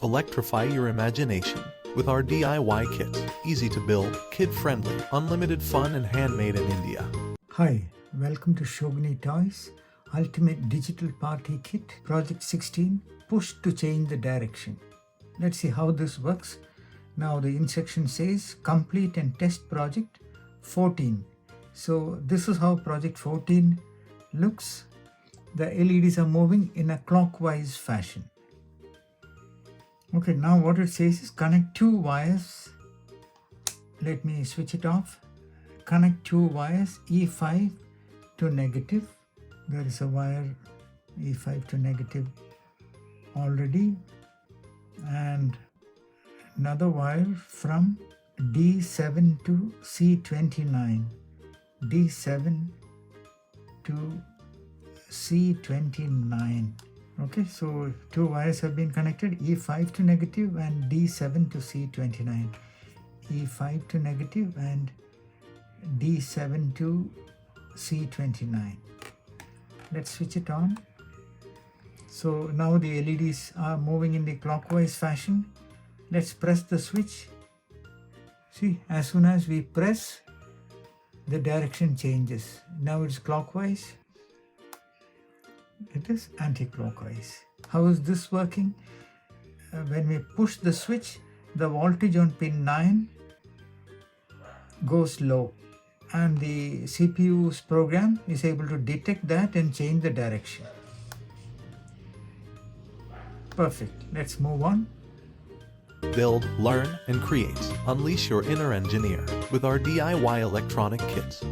Electrify your imagination with our DIY kits. Easy to build, kid-friendly, unlimited fun and handmade in India. Hi, welcome to Shogini Toys Ultimate Digital Party Kit Project 16 Push to change the direction. Let's see how this works. Now the instruction says complete and test project 14. So this is how project 14 looks. The LEDs are moving in a clockwise fashion. Okay, now what it says is connect two wires. Let me switch it off. Connect two wires E5 to negative. There is a wire E5 to negative already, and another wire from D7 to C29. D7 to C29. Okay, so two wires have been connected, E5 to negative and D7 to C29. E5 to negative and D7 to C29. Let's switch it on. So now the LEDs are moving in the clockwise fashion. Let's press the switch. See, as soon as we press, the direction changes. Now it's clockwise. It is anti-clockwise. How is this working? When we push the switch, the voltage on pin 9 goes low, and the CPU's program is able to detect that and change the direction. Perfect. Let's move on. Build, learn, and create. Unleash your inner engineer with our DIY electronic kits.